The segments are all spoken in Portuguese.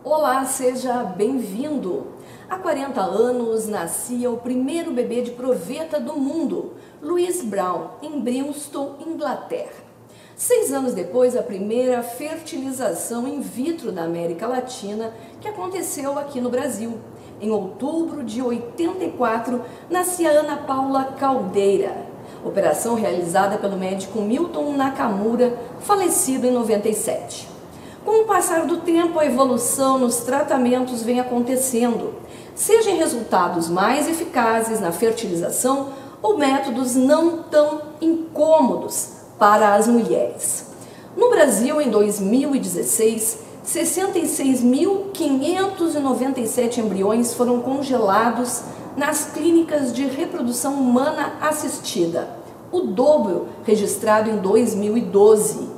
Olá, seja bem-vindo! Há 40 anos nascia o primeiro bebê de proveta do mundo, Louise Brown, em Bristol, Inglaterra. 6 anos depois, a primeira fertilização in vitro da América Latina, que aconteceu aqui no Brasil. Em outubro de 84, nascia Ana Paula Caldeira. Operação realizada pelo médico Milton Nakamura, falecido em 97. Com o passar do tempo, a evolução nos tratamentos vem acontecendo, seja em resultados mais eficazes na fertilização ou métodos não tão incômodos para as mulheres. No Brasil, em 2016, 66.597 embriões foram congelados nas clínicas de reprodução humana assistida, o dobro registrado em 2012.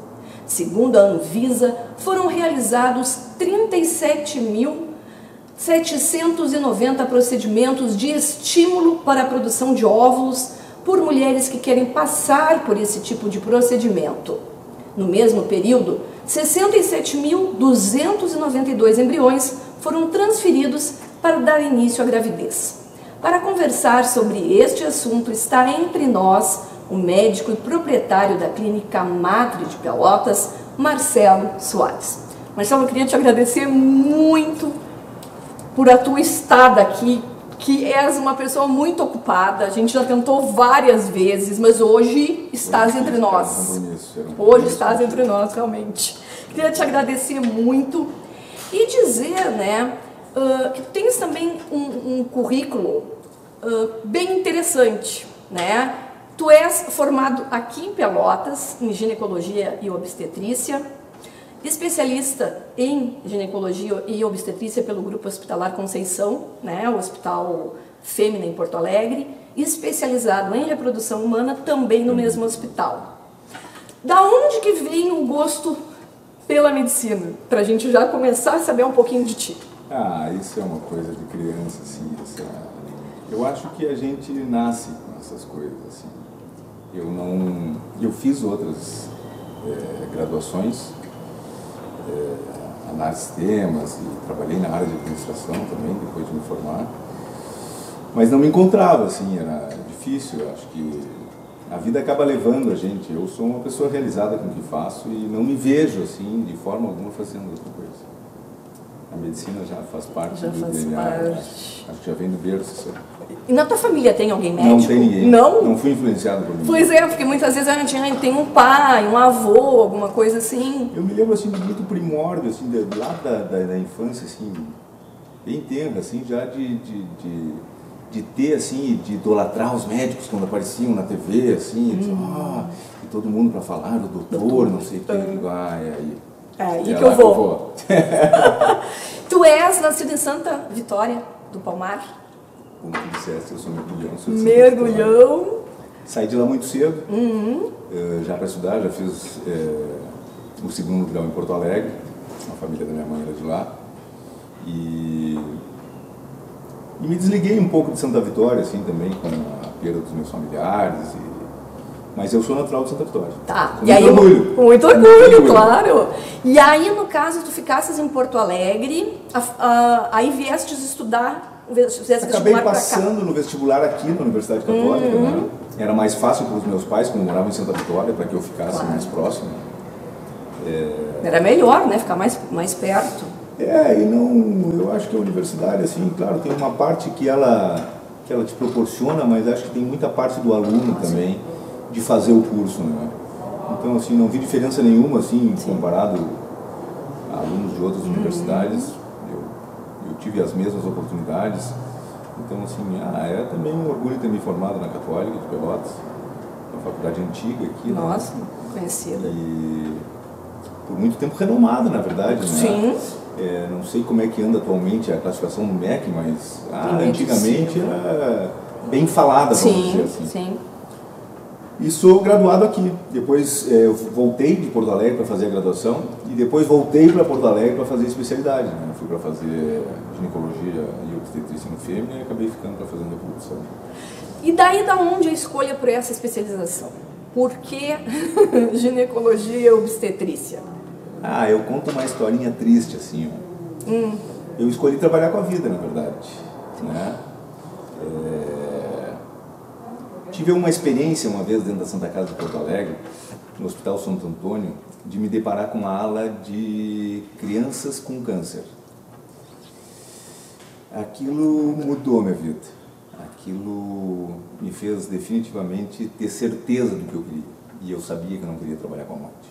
Segundo a Anvisa, foram realizados 37.790 procedimentos de estímulo para a produção de óvulos por mulheres que querem passar por esse tipo de procedimento. No mesmo período, 67.292 embriões foram transferidos para dar início à gravidez. Para conversar sobre este assunto está entre nós o médico e proprietário da Clínica Madre de Pelotas, Marcelo Soares. Marcelo, eu queria te agradecer muito por a tua estada aqui, que és uma pessoa muito ocupada. A gente já tentou várias vezes, mas hoje estás entre nós. Hoje estás entre nós, realmente. Queria te agradecer muito e dizer, que tens também um currículo bem interessante, né? Tu és formado aqui em Pelotas, em ginecologia e obstetrícia, especialista em ginecologia e obstetrícia pelo Grupo Hospitalar Conceição, né, o Hospital Fêmea em Porto Alegre, e especializado em reprodução humana também no mesmo hospital. Da onde que vem o gosto pela medicina? Para a gente já começar a saber um pouquinho de ti. Isso é uma coisa de criança, assim. Eu acho que a gente nasce com essas coisas, assim. Eu fiz outras graduações, análise de sistemas, e trabalhei na área de administração também, depois de me formar, mas não me encontrava, assim, era difícil. Eu acho que a vida acaba levando a gente. Eu sou uma pessoa realizada com o que faço e não me vejo, assim, de forma alguma fazendo outra coisa. A medicina já faz parte do DNA, acho que já vem do berço. E na tua família tem alguém médico? Não tem ninguém. Não? Não fui influenciado por ninguém. Pois é, porque muitas vezes a gente tem um pai, um avô, alguma coisa assim. Eu me lembro, assim, de muito primórdio, assim, lá da infância, assim, bem tenra, assim, já de ter, assim, de idolatrar os médicos quando apareciam na TV, assim, e todo mundo para falar, o doutor, não sei o que, aí que eu vou. Tu és nascido em Santa Vitória do Palmar? Como tu disseste, eu sou mergulhão. Mergulhão. Saí de lá muito cedo, já para estudar, já fiz o segundo grau em Porto Alegre, a família da minha mãe era de lá, e me desliguei um pouco de Santa Vitória, assim, também, com a perda dos meus familiares, mas eu sou natural de Santa Vitória. Tá. Com muito orgulho. Com muito orgulho, claro. E aí, no caso, tu ficasses em Porto Alegre, aí viestes estudar, acabei passando no vestibular aqui na Universidade Católica, né? Era mais fácil para os meus pais, como moravam em Santa Vitória, para que eu ficasse mais próximo. Era melhor, né? Ficar mais perto. Eu acho que a universidade, assim, claro, tem uma parte que ela te proporciona, mas acho que tem muita parte do aluno também, de fazer o curso, né? Então, assim, não vi diferença nenhuma, assim, comparado a alunos de outras universidades. Eu tive as mesmas oportunidades. Então, assim, é também um orgulho ter me formado na Católica de Pelotas, uma faculdade antiga aqui. Nossa, né? Conhecida. E por muito tempo renomada, na verdade, né? Sim. Não sei como é que anda atualmente a classificação do MEC, mas antigamente era bem falada, vamos dizer assim. Sim. E sou graduado aqui. Depois eu voltei de Porto Alegre para fazer a graduação e depois voltei para Porto Alegre para fazer a especialidade, né? Fui para fazer ginecologia e obstetrícia no fêmea e acabei ficando para fazer reprodução. E daí da onde a escolha por essa especialização? Por que ginecologia e obstetrícia? Eu conto uma historinha triste, assim, ó. Eu escolhi trabalhar com a vida, na verdade, né? Tive uma experiência uma vez dentro da Santa Casa de Porto Alegre, no Hospital Santo Antônio, de me deparar com uma ala de crianças com câncer. Aquilo mudou a minha vida. Aquilo me fez definitivamente ter certeza do que eu queria. E eu sabia que eu não queria trabalhar com a morte.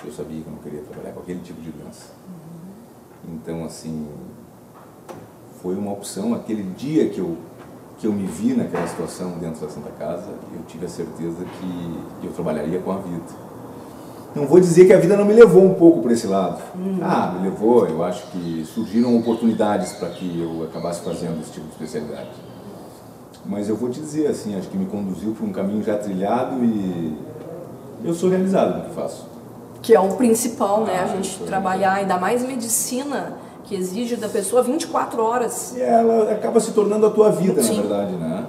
Eu sabia que eu não queria trabalhar com aquele tipo de doença. Então, assim, foi uma opção. Aquele dia que eu me vi naquela situação dentro da Santa Casa, eu tive a certeza que eu trabalharia com a vida. Não vou dizer que a vida não me levou um pouco para esse lado. Me levou. Eu acho que surgiram oportunidades para que eu acabasse fazendo esse tipo de especialidade. Mas eu vou te dizer, assim, acho que me conduziu por um caminho já trilhado e eu sou realizado no que faço. Que é o principal, né? A gente trabalhar, ainda mais medicina, que exige da pessoa 24 horas. E ela acaba se tornando a tua vida, Sim. na verdade, né?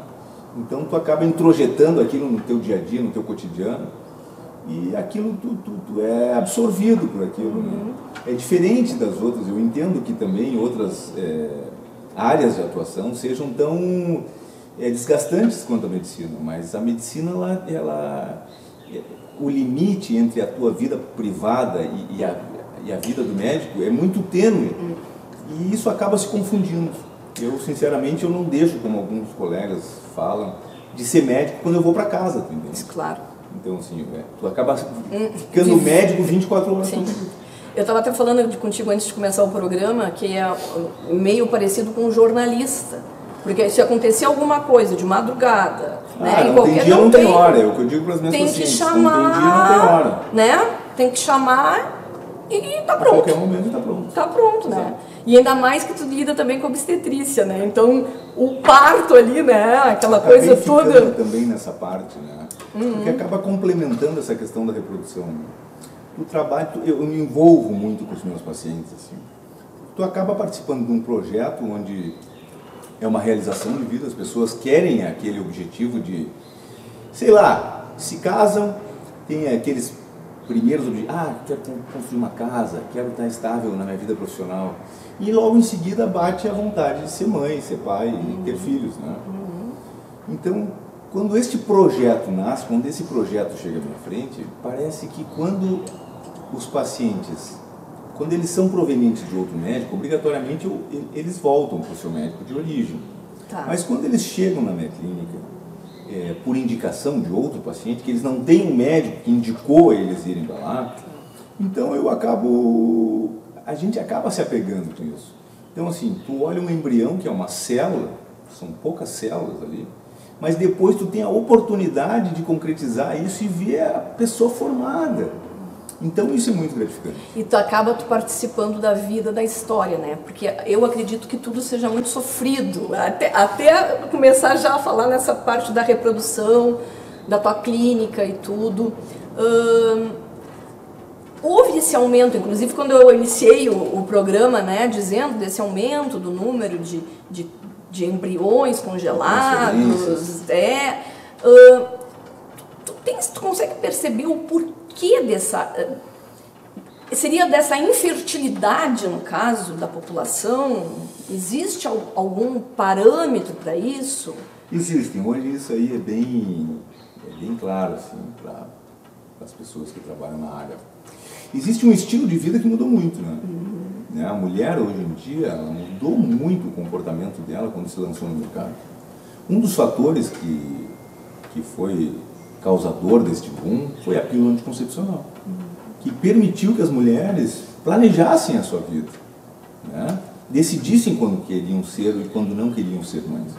Então tu acaba introjetando aquilo no teu dia a dia, no teu cotidiano, e aquilo tu é absorvido por aquilo, né? É diferente das outras. Eu entendo que também outras áreas de atuação sejam tão desgastantes quanto a medicina, mas a medicina, o limite entre a tua vida privada e a vida do médico é muito tênue, e isso acaba se confundindo. Eu, sinceramente, eu não deixo, como alguns colegas falam, de ser médico quando eu vou para casa, tu entende? Claro. Então, assim, tu acaba ficando médico 24 horas. Sim. Eu estava até falando contigo antes de começar o programa, que é meio parecido com um jornalista. Porque se acontecer alguma coisa de madrugada, né, não tem dia, não tem hora, é o que eu digo para as minhas pacientes. Tem que chamar, não tem dia, não tem hora. Né? Tem que chamar e tá pronto. A qualquer momento tá pronto. Tá pronto, né? Exato. E ainda mais que tu lida também com obstetrícia, né? Então, o parto ali, né? Aquela coisa toda. Também nessa parte, né? Porque acaba complementando essa questão da reprodução. O trabalho, eu me envolvo muito com os meus pacientes, assim. Tu acaba participando de um projeto onde é uma realização de vida, as pessoas querem aquele objetivo de, sei lá, se casam, tem aqueles primeiros objetivos, quero construir uma casa, quero estar estável na minha vida profissional, e logo em seguida bate a vontade de ser mãe, ser pai e ter filhos, né? Então, quando este projeto nasce, quando esse projeto chega à minha frente, parece que quando os pacientes, quando eles são provenientes de outro médico, obrigatoriamente eles voltam para o seu médico de origem. Tá. Mas quando eles chegam na minha clínica, por indicação de outro paciente, que eles não têm um médico que indicou eles irem para lá, então a gente acaba se apegando com isso. Então, assim, tu olha um embrião, que é uma célula, são poucas células ali, mas depois tu tem a oportunidade de concretizar isso e ver a pessoa formada. Então isso é muito gratificante. E tu acaba participando da vida, da história, né? Porque eu acredito que tudo seja muito sofrido. Até começar já a falar nessa parte da reprodução, da tua clínica e tudo. Houve esse aumento, inclusive quando eu iniciei o programa, né? Dizendo desse aumento do número de embriões congelados. Tu consegue perceber o porquê dessa infertilidade, no caso da população? Existe algum parâmetro para isso? Existem. Hoje isso aí é bem claro, assim, para as pessoas que trabalham na área. Existe um estilo de vida que mudou muito, né? A mulher, hoje em dia, ela mudou muito o comportamento dela quando se lançou no mercado. Um dos fatores que foi causador deste boom foi a pílula anticoncepcional, que permitiu que as mulheres planejassem a sua vida, né? Decidissem quando queriam ser e quando não queriam ser mães.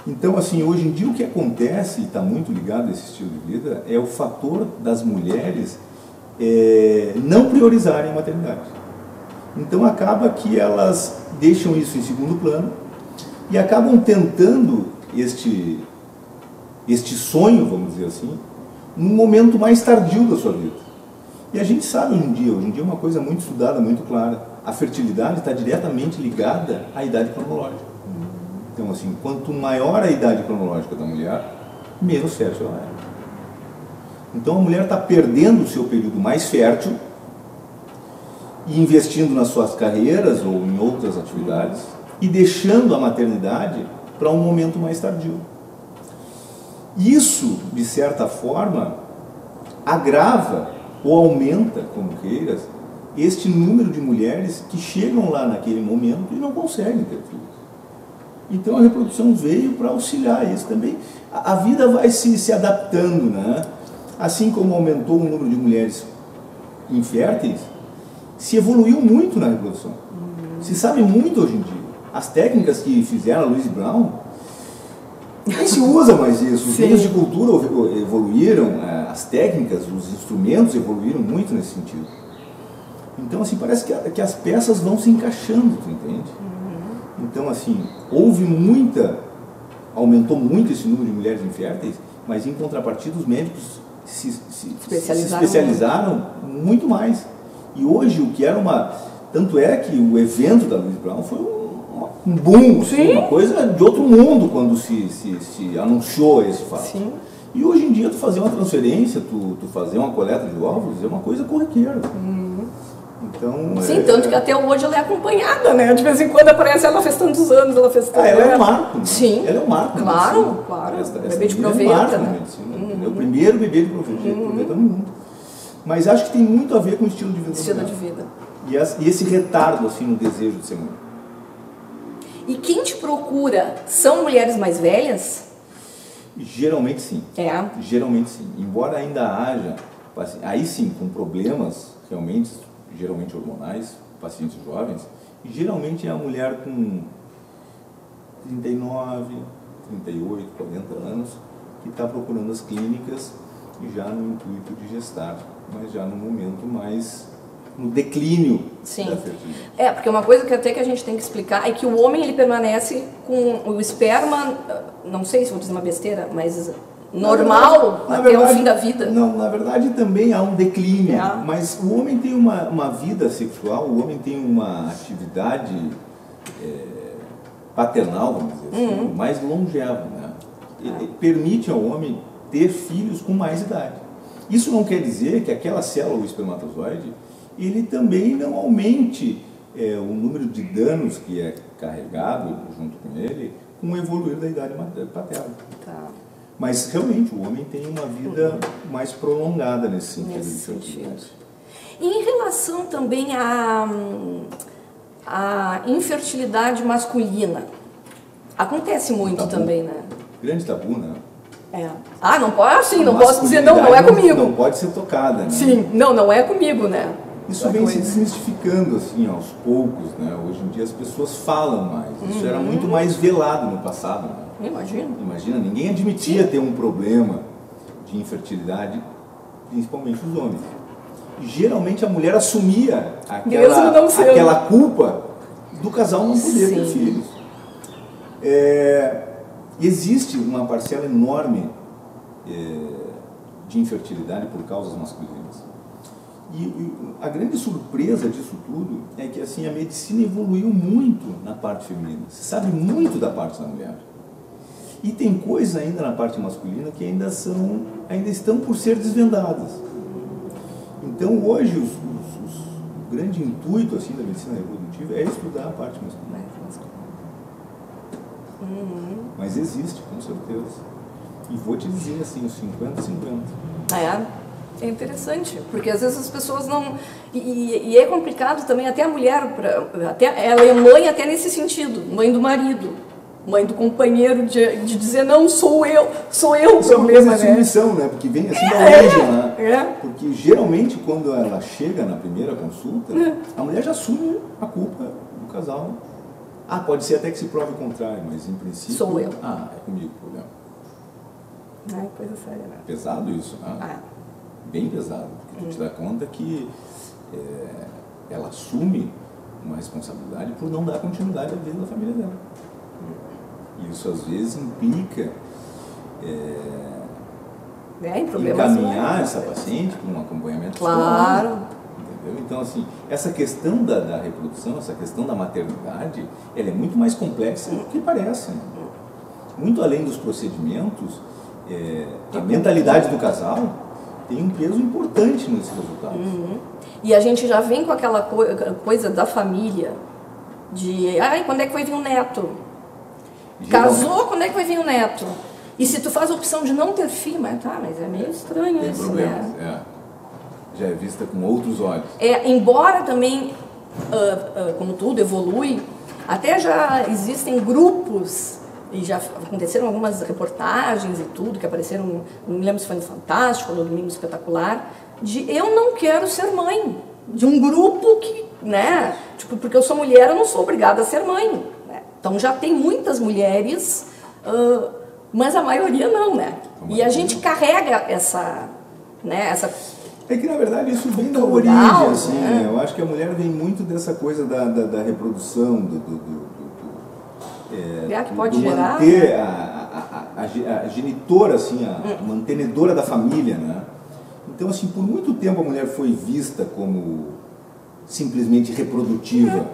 Então, assim, hoje em dia o que acontece, e está muito ligado a esse estilo de vida, é o fator das mulheres não priorizarem a maternidade. Então acaba que elas deixam isso em segundo plano e acabam tentando este sonho, vamos dizer assim, num momento mais tardio da sua vida. E a gente sabe hoje em dia é uma coisa muito estudada, muito clara, a fertilidade está diretamente ligada à idade cronológica. Então, assim, quanto maior a idade cronológica da mulher, menos fértil ela é. Então a mulher está perdendo o seu período mais fértil e investindo nas suas carreiras ou em outras atividades e deixando a maternidade para um momento mais tardio. Isso, de certa forma, agrava ou aumenta, como queiras, este número de mulheres que chegam lá naquele momento e não conseguem ter filhos. Então a reprodução veio para auxiliar isso também. A vida vai se adaptando, né? Assim como aumentou o número de mulheres inférteis, se evoluiu muito na reprodução. Se sabe muito hoje em dia. As técnicas que fizeram a Louise Brown, nem se usa mais isso. Os meios de cultura evoluíram, as técnicas, os instrumentos evoluíram muito nesse sentido. Então, assim, parece que as peças vão se encaixando, tu entende? Então, assim, aumentou muito esse número de mulheres inférteis, mas em contrapartida os médicos se especializaram muito mais. E hoje o que era tanto é que o evento da Louise Brown foi um boom, assim, uma coisa de outro mundo quando se anunciou esse fato. Sim. E hoje em dia tu fazer uma transferência, tu fazer uma coleta de óvulos é uma coisa corriqueira. Então, sim, tanto que até hoje ela é acompanhada, né? De vez em quando aparece, ela fez tantos anos, ela fez tantos anos. Ela é um marco, né? Sim. Ela é um marco. Claro, claro. Bebê de proveta, né? É o primeiro bebê de proveta no mundo. Mas acho que tem muito a ver com o estilo de vida. Estilo de vida. E esse retardo, assim, no desejo de ser mãe. E quem te procura são mulheres mais velhas? Geralmente sim. Geralmente sim. Embora ainda haja, aí sim, com problemas realmente, geralmente hormonais, pacientes jovens, e geralmente é a mulher com 39, 38, 40 anos que está procurando as clínicas já no intuito de gestar, mas já no momento mais no declínio da fertilidade. Porque uma coisa que até que a gente tem que explicar é que o homem ele permanece com o esperma, não sei se vou dizer uma besteira, mas normal até o fim da vida. Não, na verdade também há um declínio, mas o homem tem uma vida sexual, o homem tem uma atividade paternal, vamos dizer assim, mais longeva, né? Ele permite ao homem ter filhos com mais idade. Isso não quer dizer que aquela célula, o espermatozoide, ele também não aumente o número de danos que é carregado junto com ele com o evoluir da idade paterna. Mas realmente o homem tem uma vida mais prolongada nesse sentido. E em relação também à infertilidade masculina, acontece muito também, né? Grande tabu, né? Não pode, assim, não posso dizer não é comigo. Não pode ser tocada, né? Sim, não é comigo, né? Isso vem se desmistificando, assim, aos poucos, né? Hoje em dia as pessoas falam mais. Isso era muito mais velado no passado, né? Imagina, ninguém admitia ter um problema de infertilidade, principalmente os homens. E geralmente a mulher assumia aquela culpa do casal não poder ter filhos. Existe uma parcela enorme de infertilidade por causas masculinas. E a grande surpresa disso tudo é que assim, a medicina evoluiu muito na parte feminina. Se sabe muito da parte da mulher. E tem coisas ainda na parte masculina que ainda estão por ser desvendadas. Então hoje o grande intuito assim, da medicina reprodutiva é estudar a parte masculina. Mas existe, com certeza. E vou te dizer assim, os 50-50. É interessante, porque às vezes as pessoas não... E é complicado também, até a mulher, ela é mãe até nesse sentido, mãe do marido, mãe do companheiro, de dizer, não, sou eu o problema, né? Submissão, né? Porque vem assim da origem, né? Porque geralmente quando ela chega na primeira consulta, a mulher já assume a culpa do casal. Pode ser até que se prove o contrário, mas em princípio... Sou eu. É comigo o problema. Coisa séria, né? Pesado isso, né? Bem pesado, porque tu te dá conta que ela assume uma responsabilidade por não dar continuidade à vida da família dela. E isso às vezes implica encaminhar essa paciente para um acompanhamento psicológico. Entendeu? Então, assim, essa questão da reprodução, essa questão da maternidade, ela é muito mais complexa do que parece. Né? Muito além dos procedimentos, a mentalidade do casal tem um peso importante nesse resultado. E a gente já vem com aquela coisa da família, de, ai, quando é que vai vir um neto? Casou, quando é que vai vir um neto? E se tu faz a opção de não ter filho, mas é meio estranho tem isso, problemas, né? Já é vista com outros olhos. Embora também, como tudo evolui, até já existem grupos, e já aconteceram algumas reportagens e tudo, que apareceram, não me lembro se foi no Fantástico ou no Domingo Espetacular, de eu não quero ser mãe, de um grupo que, né, tipo, porque eu sou mulher, eu não sou obrigada a ser mãe, né? Então já tem muitas mulheres, mas a maioria não, né? E a gente carrega essa, né, essa... É que, na verdade, isso vem da origem, assim, né? Eu acho que a mulher vem muito dessa coisa da reprodução, que pode gerar, manter, né? a genitora, assim, a mantenedora da família, né? Então, assim, por muito tempo a mulher foi vista como simplesmente reprodutiva.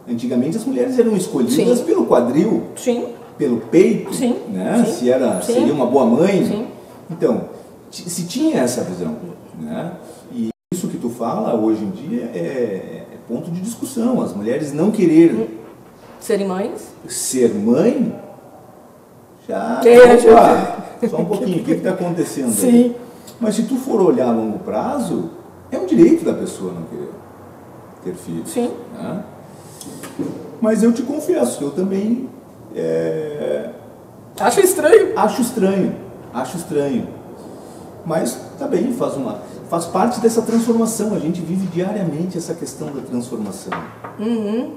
Antigamente as mulheres eram escolhidas Sim. pelo quadril, Sim. pelo peito, Sim. né? Sim. Seria uma boa mãe. Sim. Então, se tinha essa visão, né? E isso que tu fala hoje em dia é ponto de discussão. As mulheres não querer serem mães? Ser mãe, já... Só um pouquinho, o que está acontecendo? Sim. Aí? Mas se tu for olhar a longo prazo, é um direito da pessoa não querer ter filhos. Sim. Né? Mas eu te confesso, eu também... Acho estranho. Acho estranho. Mas também faz parte dessa transformação. A gente vive diariamente essa questão da transformação. Uhum.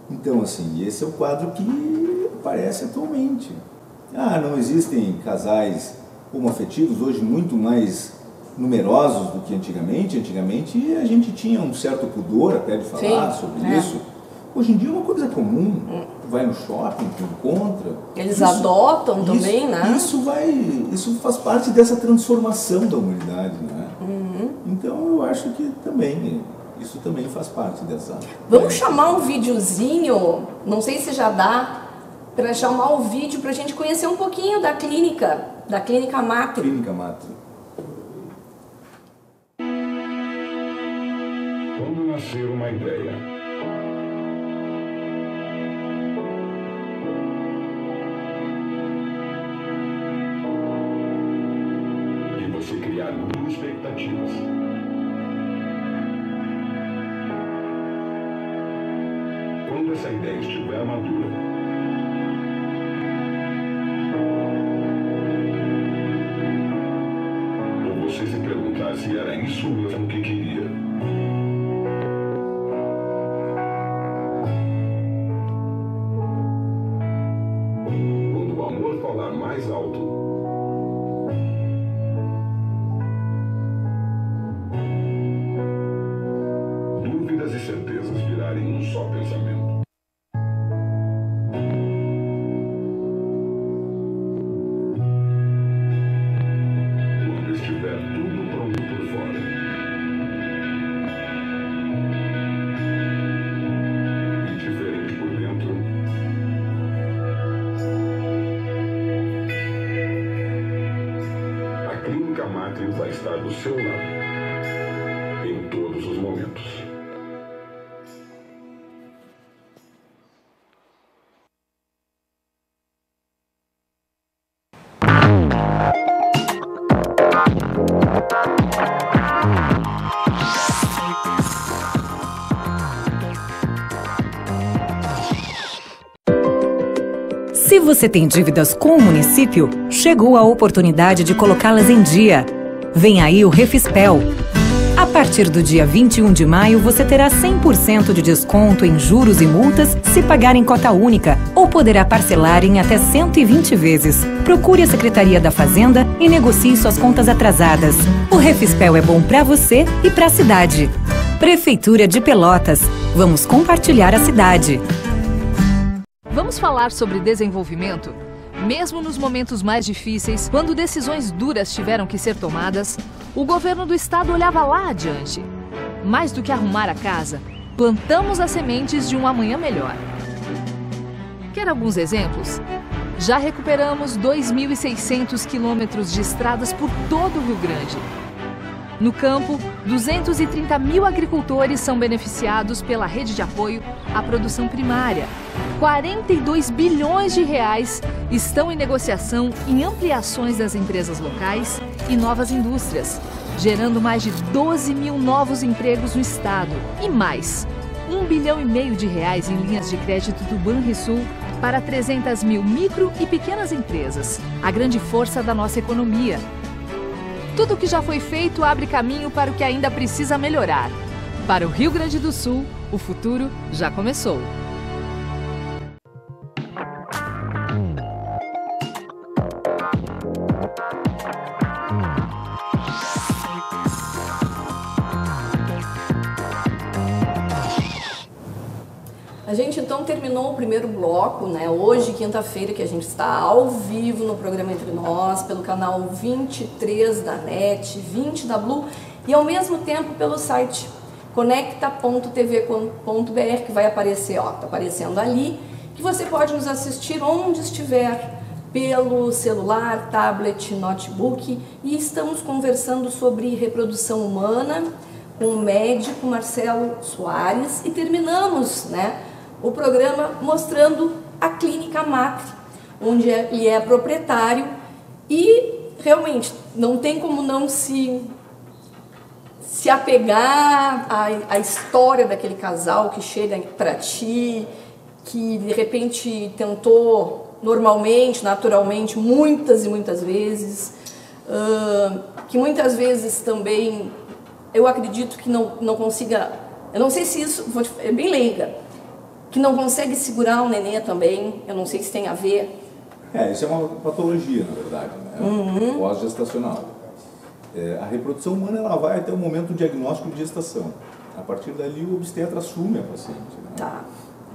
Então, assim, esse é o quadro que aparece atualmente. Não existem casais homoafetivos hoje muito mais numerosos do que antigamente. Antigamente a gente tinha um certo pudor até de falar sobre isso. Hoje em dia é uma coisa comum. Tu vai no shopping, tu encontra. Eles adotam também, né? Isso faz parte dessa transformação da humanidade, né? Uhum. Então eu acho que também... Isso também faz parte dessa... Vamos chamar um videozinho, não sei se já dá, para chamar o vídeo para a gente conhecer um pouquinho da Clínica Matri. Clínica Matri. Quando nascer uma ideia, e você criar mil expectativas, quando essa ideia estiver madura, ou você se perguntar se era isso mesmo que queria, quando o amor falar mais alto, dúvidas e certezas virarem um só pensamento. Quando estiver tudo pronto por fora, e diferente por dentro, a Clínica Matri vai estar do seu lado em todos os momentos. Se você tem dívidas com o município, chegou a oportunidade de colocá-las em dia. Vem aí o Refispel. A partir do dia 21 de maio, você terá 100% de desconto em juros e multas se pagar em cota única ou poderá parcelar em até 120 vezes. Procure a Secretaria da Fazenda e negocie suas contas atrasadas. O Refispel é bom para você e para a cidade. Prefeitura de Pelotas. Vamos compartilhar a cidade. Vamos falar sobre desenvolvimento? Mesmo nos momentos mais difíceis, quando decisões duras tiveram que ser tomadas, o governo do estado olhava lá adiante. Mais do que arrumar a casa, plantamos as sementes de um amanhã melhor. Quer alguns exemplos? Já recuperamos 2.600 quilômetros de estradas por todo o Rio Grande. No campo, 230 mil agricultores são beneficiados pela rede de apoio à produção primária. 42 bilhões de reais estão em negociação em ampliações das empresas locais e novas indústrias, gerando mais de 12 mil novos empregos no estado. E mais, 1,5 bilhão de reais em linhas de crédito do Banrisul para 300 mil micro e pequenas empresas, a grande força da nossa economia. Tudo o que já foi feito abre caminho para o que ainda precisa melhorar. Para o Rio Grande do Sul, o futuro já começou. A gente então terminou o primeiro bloco, né? Hoje, quinta-feira, que a gente está ao vivo no programa Entre Nós, pelo canal 23 da NET, 20 da Blue e ao mesmo tempo pelo site conecta.tv.br, que vai aparecer, ó, tá aparecendo ali, que você pode nos assistir onde estiver, pelo celular, tablet, notebook, e estamos conversando sobre reprodução humana com o médico Marcelo Soares e terminamos, né, o programa mostrando a Clínica Macri, onde ele é proprietário e realmente não tem como não se apegar à história daquele casal que chega para ti, que de repente tentou normalmente, naturalmente, muitas e muitas vezes, que muitas vezes também eu acredito que não consiga, eu não sei se isso, é bem leiga, que não consegue segurar o nenê também, eu não sei se tem a ver. Isso é uma patologia, na verdade, né? Pós-gestacional. A reprodução humana ela vai até o momento do diagnóstico de gestação. A partir dali o obstetra assume a paciente. Né? Tá.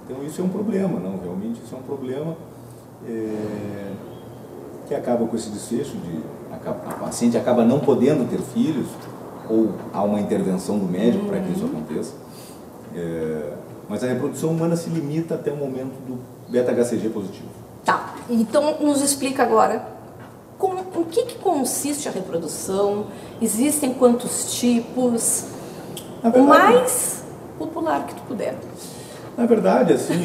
Então isso é um problema, não? Realmente isso é um problema que acaba com esse desfecho a paciente acaba não podendo ter filhos, ou há uma intervenção do médico para que isso aconteça. Mas a reprodução humana se limita até o momento do beta-HCG positivo. Tá, então nos explica agora o que consiste a reprodução, existem quantos tipos, verdade, o mais popular que tu puder. Na verdade, assim,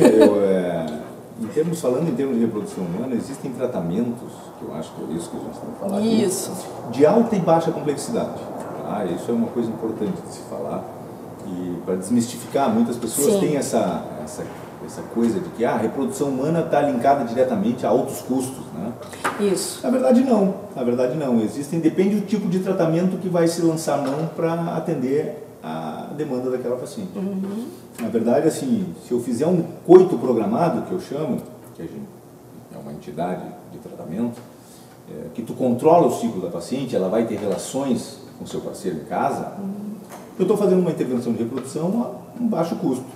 falando em termos de reprodução humana, existem tratamentos, que eu acho que é isso que a gente está falando, isso, de alta e baixa complexidade. Isso é uma coisa importante de se falar. E para desmistificar, muitas pessoas têm essa coisa de que a reprodução humana está linkada diretamente a altos custos, né? Isso. Na verdade não, depende do tipo de tratamento que vai se lançar mão para atender a demanda daquela paciente. Na verdade, assim, se eu fizer um coito programado, que eu chamo, que é uma entidade de tratamento, que tu controla o ciclo da paciente, ela vai ter relações com seu parceiro em casa, eu estou fazendo uma intervenção de reprodução a um baixo custo.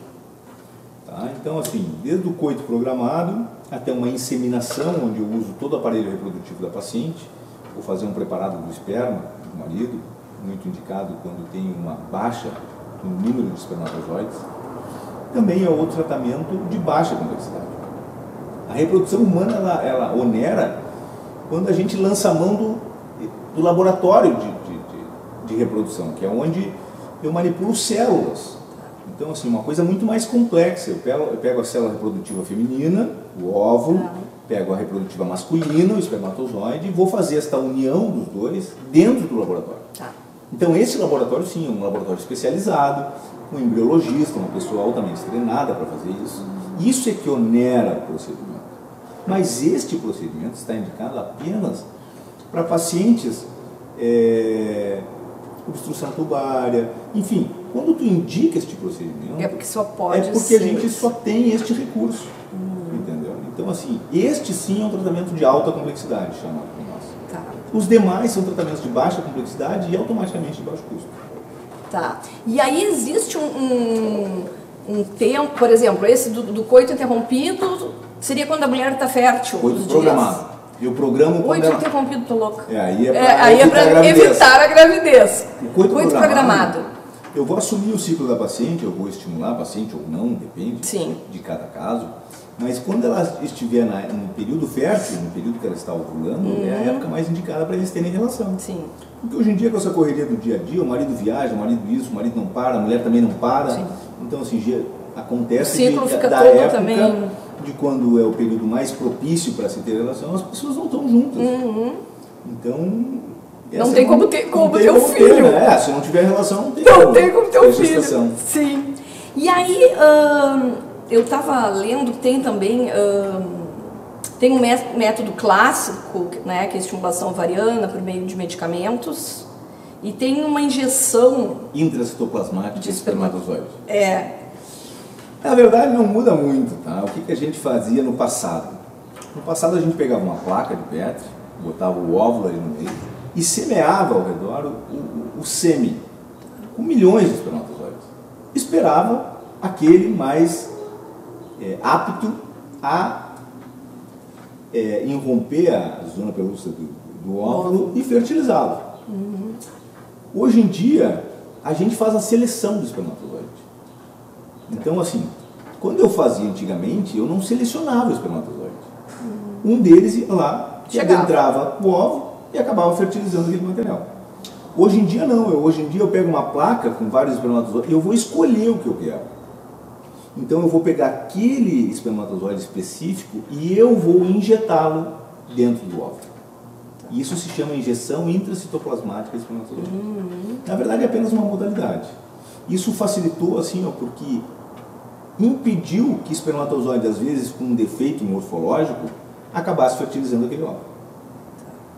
Tá? Então, assim, desde o coito programado até uma inseminação, onde eu uso todo o aparelho reprodutivo da paciente, vou fazer um preparado do esperma do marido, muito indicado quando tem uma baixa no número de espermatozoides. Também é outro tratamento de baixa complexidade. A reprodução humana, ela onera quando a gente lança a mão do laboratório de reprodução, que é onde eu manipulo células. Então, assim, uma coisa muito mais complexa. Eu pego a célula reprodutiva feminina, o óvulo, pego a reprodutiva masculina, o espermatozoide, e vou fazer esta união dos dois dentro do laboratório. Então, esse laboratório, sim, é um laboratório especializado, um embriologista, uma pessoa altamente treinada para fazer isso. Isso é que onera o procedimento. Mas este procedimento está indicado apenas para pacientes obstrução tubária, enfim, quando tu indica este procedimento, porque só pode porque a gente só tem este recurso, entendeu? Então, assim, este sim é um tratamento de alta complexidade, chamado por nós. Tá. Os demais são tratamentos de baixa complexidade e automaticamente de baixo custo. Tá. E aí existe um tempo, por exemplo, esse do coito interrompido seria quando a mulher está fértil. Coito programado. Eu programo coito interrompido, tô louca. Aí é para evitar a gravidez. O coito programado eu vou assumir o ciclo da paciente, eu vou estimular a paciente ou não, depende Sim. de cada caso, mas quando ela estiver no período fértil, no período que ela está ovulando, é a época mais indicada para eles terem relação. Sim. Porque hoje em dia, com essa correria do dia a dia, o marido viaja, o marido isso, o marido não para, a mulher também não para. Sim. Então, assim, acontece o ciclo fica da todo época também. de quando é o período mais propício para se ter relação, as pessoas não estão juntas. Então... Não tem como ter um filho. Né? Se não tiver relação, não tem como ter um filho. Gestação. Sim. E aí, eu estava lendo que tem também... tem um método clássico, né, que é a estimulação ovariana por meio de medicamentos, e tem uma injeção intracitoplasmática de espermatozoide. Na verdade não muda muito, tá? O que a gente fazia no passado? No passado a gente pegava uma placa de Petri, botava o óvulo ali no meio e semeava ao redor o sêmen com milhões de espermatozoides. Esperava aquele mais apto a irromper a zona pelúcida do óvulo e fertilizá-lo. Hoje em dia, a gente faz a seleção do espermatozoide. Então, assim, quando eu fazia antigamente, eu não selecionava o espermatozoide. Um deles ia lá, adentrava o óvulo e acabava fertilizando aquele material. Hoje em dia, não. Hoje em dia, eu pego uma placa com vários espermatozoides e eu vou escolher o que eu quero. Então eu vou pegar aquele espermatozoide específico e eu vou injetá-lo dentro do óvulo. Isso se chama injeção intracitoplasmática de espermatozoide. Na verdade é apenas uma modalidade. Isso facilitou assim, porque impediu que espermatozoide, às vezes com um defeito morfológico, acabasse fertilizando aquele óvulo.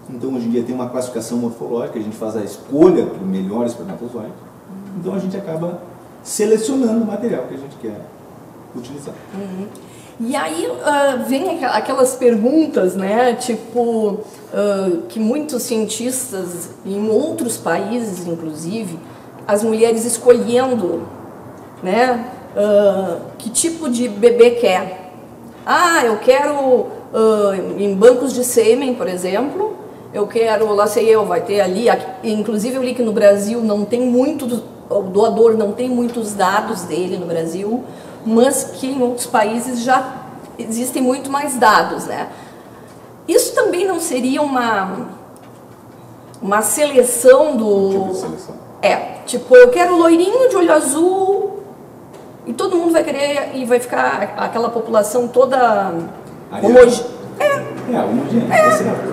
Então hoje em dia tem uma classificação morfológica, a gente faz a escolha do melhor espermatozoide. Então a gente acaba selecionando o material que a gente quer utilizar. E aí vem aquelas perguntas, né, tipo, que muitos cientistas, em outros países inclusive, as mulheres escolhendo, né, que tipo de bebê quer. Eu quero em bancos de sêmen, por exemplo, eu quero, lá sei eu, vai ter ali, inclusive eu li que no Brasil não tem muito, o doador não tem muitos dados dele no Brasil, mas que em outros países já existem muito mais dados, né? Isso também não seria uma seleção do... Tipo de seleção. Tipo, eu quero loirinho de olho azul e todo mundo vai querer e vai ficar aquela população toda homogênea. Homogênea.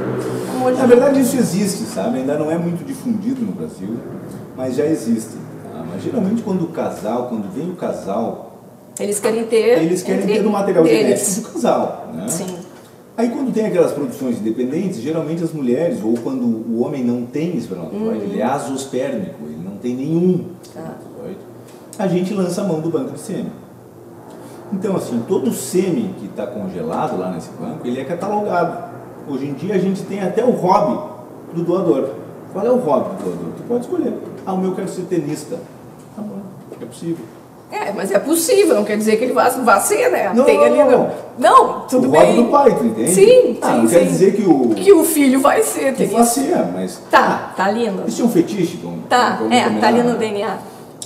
Na verdade isso existe, sabe? Ainda não é muito difundido no Brasil, mas já existe. Tá? Mas geralmente quando vem o casal, eles querem ter o material genético do casal, né? Sim. Aí quando tem aquelas produções independentes, geralmente as mulheres, ou quando o homem não tem espermatozoide, ele é azospérmico, ele não tem nenhum espermatozoide, a gente lança a mão do banco de sêmen. Então assim, todo sêmen que está congelado lá nesse banco, ele é catalogado. Hoje em dia a gente tem até o hobby do doador. Qual é o hobby do doador? Tu pode escolher. O meu quero ser tenista. Tá bom, é possível. Mas é possível, não quer dizer que ele vá ser, né? Não, tem ali, não, tudo o bem. O hobby do pai, tu entende? Sim, não quer dizer que o filho vai ser. Que vai ser, mas... Tá lindo. Isso é um fetiche? Tá ali no DNA.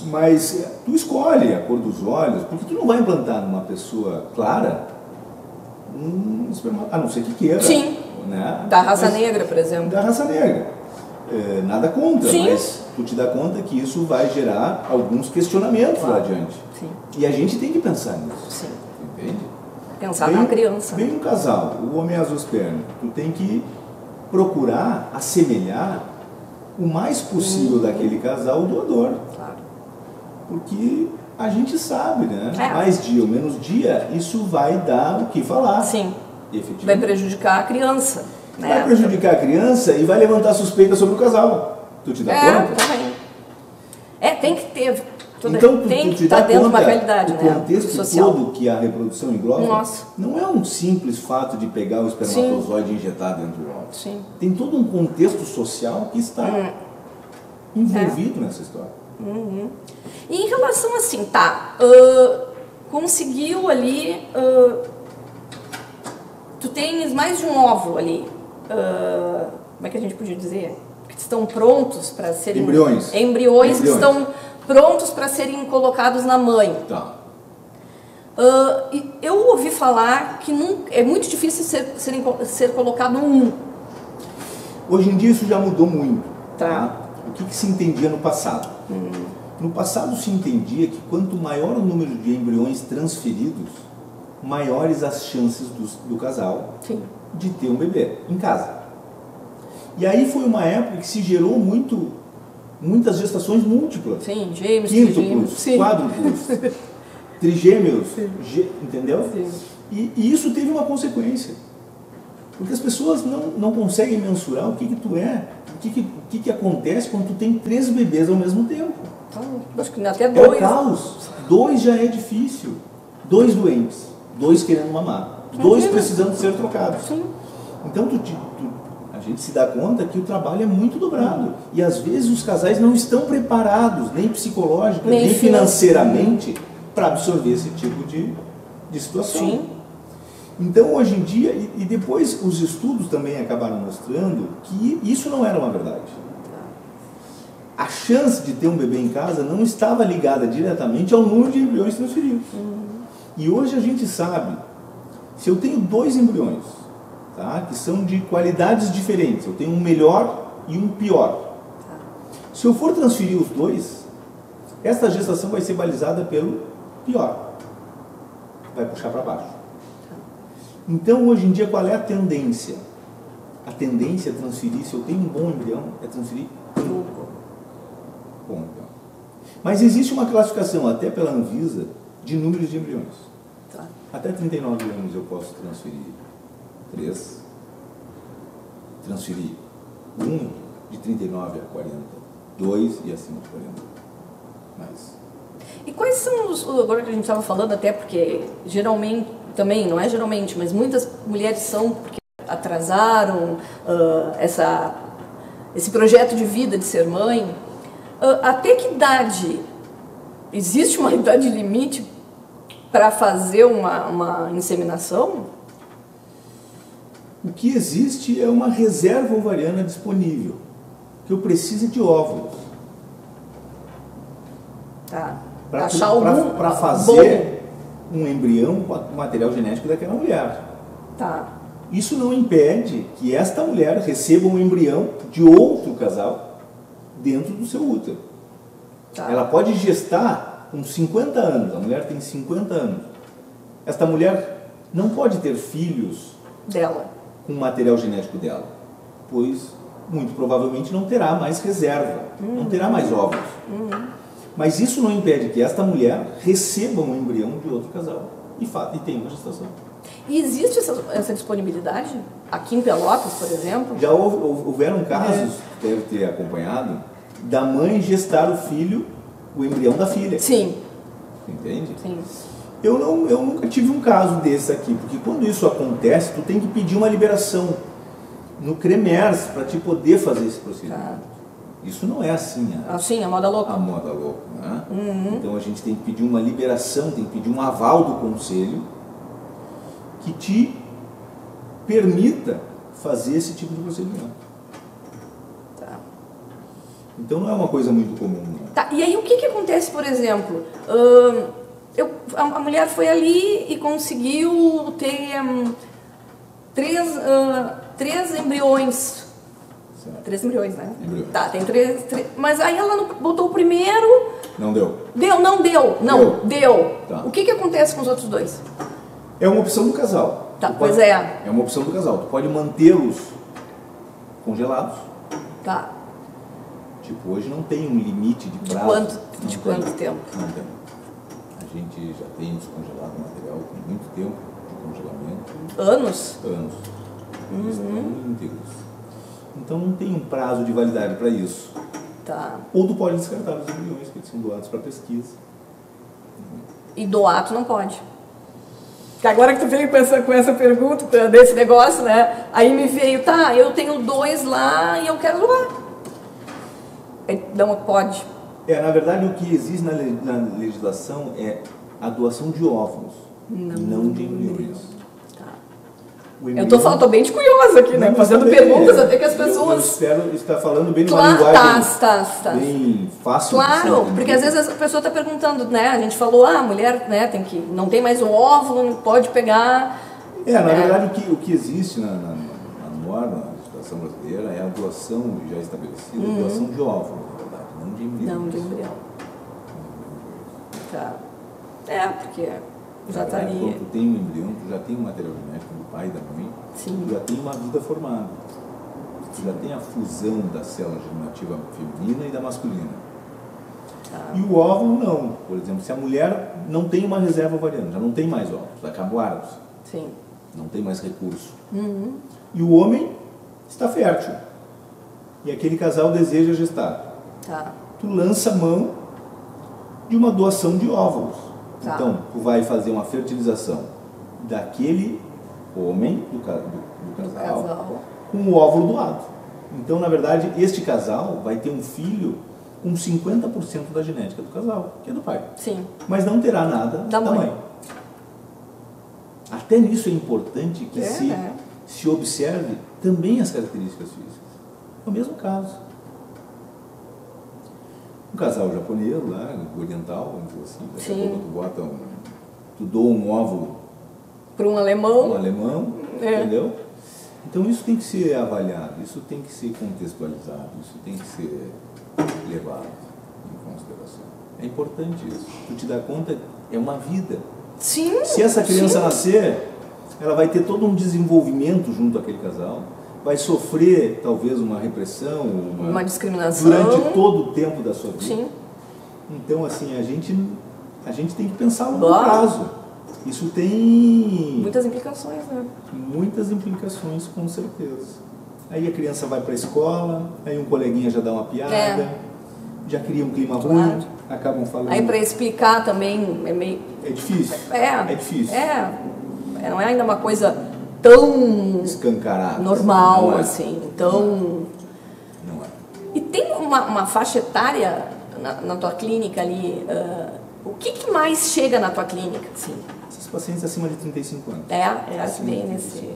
Mas tu escolhe a cor dos olhos, porque tu não vai implantar numa pessoa clara a não ser que queira. Sim, né? Da raça negra, por exemplo. Da raça negra. Nada contra, Sim. Mas tu te dá conta que isso vai gerar alguns questionamentos lá adiante. Sim. E a gente tem que pensar nisso. Sim. Entende? Pensar na criança. Vem um casal, o homem azospérmico, tu tem que procurar assemelhar o mais possível daquele casal o doador. Claro. Porque a gente sabe, né? Mais dia ou menos dia, isso vai dar o que falar. Sim. Efetivamente. Vai prejudicar a criança. Vai prejudicar a criança e vai levantar suspeita sobre o casal. Tu te dá conta? Também. Tem que ter. Então, tem que estar dentro de uma realidade, o contexto social. todo que a reprodução engloba. Nossa. Não é um simples fato de pegar o espermatozoide e injetar dentro do óvulo. Sim. Tem todo um contexto social que está envolvido nessa história. E em relação assim, conseguiu ali, tu tens mais de um óvulo ali, como é que a gente podia dizer? Que estão prontos para serem... Embriões Que estão prontos para serem colocados na mãe. Tá. Eu ouvi falar que é muito difícil ser colocado um. Hoje em dia isso já mudou muito. Tá. O que se entendia no passado? No passado se entendia que quanto maior o número de embriões transferidos, maiores as chances do casal Sim. de ter um bebê em casa. E aí foi uma época que se gerou muitas gestações múltiplas. Sim, gêmeos, Quíntuplos, quádruplos, trigêmeos, entendeu? Sim. E isso teve uma consequência. Porque as pessoas não conseguem mensurar o que tu é, o que acontece quando tu tem 3 bebês ao mesmo tempo. Acho que até É 2. o caos. 2 já é difícil. 2 doentes, 2 querendo mamar, 2 precisando ser trocados. Sim. Então a gente se dá conta que o trabalho é muito dobrado. E às vezes os casais não estão preparados, nem psicológica, nem financeiramente, para absorver esse tipo de situação. Sim. Então hoje em dia, e depois os estudos também acabaram mostrando que isso não era uma verdade. A chance de ter um bebê em casa não estava ligada diretamente ao número de embriões transferidos. E hoje a gente sabe, se eu tenho 2 embriões, tá, que são de qualidades diferentes, eu tenho um melhor e um pior. Se eu for transferir os 2, essa gestação vai ser balizada pelo pior. Vai puxar para baixo. Então hoje em dia qual é a tendência? A tendência é transferir, se eu tenho um bom embrião, é transferir um bom embrião. Mas existe uma classificação, até pela Anvisa, de números de embriões. Tá. Até 39 anos eu posso transferir 3, transferir 1 de 39 a 40, 2 e acima de 40. Mas... E quais são agora que a gente estava falando, até porque geralmente, também, não é geralmente, mas muitas mulheres são porque atrasaram esse projeto de vida de ser mãe. Até que idade? Existe uma idade limite para fazer uma inseminação? O que existe é uma reserva ovariana disponível, que eu preciso de óvulos. Tá. Para fazer um embrião com o material genético daquela mulher. Tá. Isso não impede que esta mulher receba um embrião de outro casal dentro do seu útero. Tá. Ela pode gestar com 50 anos, a mulher tem 50 anos. Esta mulher não pode ter filhos dela com o material genético dela, pois muito provavelmente não terá mais reserva, não terá mais óvulos. Mas isso não impede que esta mulher receba um embrião de outro casal e tenha uma gestação. E existe essa disponibilidade? Aqui em Pelotas, por exemplo? Já houveram casos, deve ter acompanhado, da mãe gestar o filho, o embrião da filha. Sim. Entende? Sim. Eu nunca tive um caso desse aqui, porque quando isso acontece, tu tem que pedir uma liberação no CREMERS para te poder fazer esse procedimento. Tá. Isso não é assim. Assim, a moda louca. A moda louca, né? Então a gente tem que pedir uma liberação, tem que pedir um aval do conselho que te permita fazer esse tipo de procedimento. Tá. Então não é uma coisa muito comum. Né? Tá. E aí o que acontece, por exemplo? A mulher foi ali e conseguiu ter 3 embriões. Certo. 3 embriões, né? Embriões. Tá, tem 3. Mas aí ela não botou o primeiro. Não deu. Não deu. Não, deu. Tá. O que acontece com os outros 2? É uma opção do casal. Tá, pois é. É uma opção do casal. Tu pode mantê-los congelados. Tá. Tipo, hoje não tem um limite de prazo. De quanto tempo? Não tem. A gente já tem descongelado material com muito tempo de congelamento. Anos? Anos. Eles estão íntegros. Então não tem um prazo de validade para isso. Tá. Ou tu pode descartar os embriões que são doados para pesquisa. E doar tu não pode. Que agora que tu veio com essa pergunta, desse negócio, né? Aí me veio, tá, eu tenho 2 lá e eu quero doar. Não pode. Na verdade o que existe na legislação é a doação de óvulos, não de embriões. Tá. Eu tô bem de curiosa aqui, né? Fazendo perguntas até que as pessoas... Eu espero estar falando bem numa linguagem bem fácil. Claro, porque às vezes a pessoa está perguntando, né? A gente falou, a mulher, né, não tem mais o óvulo, não pode pegar... Na verdade, o que existe na norma, na legislação brasileira, é a doação já estabelecida, a doação de óvulo, na verdade, não de embrião. Não de embrião. Tá. Porque já está ali... Quando tu tem um embrião, tu já tem um material genético do pai e da mãe, Sim. tu já tem uma vida formada. Tu já tem a fusão da célula germinativa feminina e da masculina. E o óvulo não. Por exemplo, se a mulher não tem uma reserva ovariana, já não tem mais óvulos, acabaram. Sim. Não tem mais recurso. E o homem está fértil. E aquele casal deseja gestar. Tá. Tu lança mão de uma doação de óvulos. Tá. Então, tu vai fazer uma fertilização daquele homem, do casal, com o óvulo doado. Então, na verdade, este casal vai ter um filho com 50% da genética do casal, que é do pai. Sim. Mas não terá nada da mãe. Até nisso é importante que se observe também as características físicas. É o mesmo caso. Um casal japonês lá, oriental, vamos dizer assim, daqui a pouco tu doa um óvulo para um alemão. Entendeu? Então isso tem que ser avaliado, isso tem que ser contextualizado, isso tem que ser levado em consideração. É importante isso. Tu te dá conta, é uma vida. Sim. Se essa criança nascer, ela vai ter todo um desenvolvimento junto àquele casal, vai sofrer talvez uma repressão, uma discriminação durante todo o tempo da sua vida. Sim. Então, assim, a gente tem que pensar a longo prazo. Isso tem muitas implicações, né? Muitas implicações, com certeza. Aí a criança vai para a escola, aí um coleguinha já dá uma piada, já cria um clima ruim, acabam falando... Aí para explicar também é meio... É difícil. É difícil. Não é ainda uma coisa tão... escancarada. Normal, assim. Então... Não é. E tem uma faixa etária na tua clínica ali... o que mais chega na tua clínica, assim? Esses pacientes acima de 35 anos. Acho bem nesse...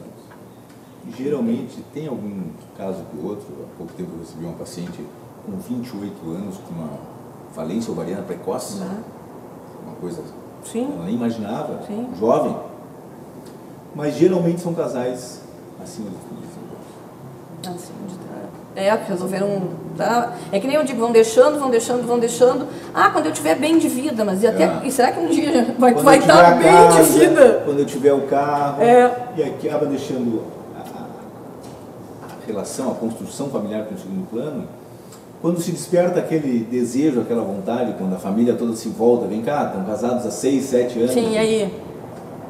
Geralmente, tem algum caso que outro. Há pouco tempo eu recebi uma paciente com 28 anos com uma falência ovariana precoce. Uma coisa que ela nem imaginava. Jovem. Mas geralmente são casais acima de 35 anos. Porque resolveram... É que nem eu digo, vão deixando. Quando eu tiver bem de vida, mas e será que um dia vai estar bem de vida? Quando eu tiver o carro, e acaba deixando a relação, a construção familiar com o segundo plano. Quando se desperta aquele desejo, aquela vontade, quando a família toda se volta, vem cá, estão casados há 6, 7 anos. Sim, e aí?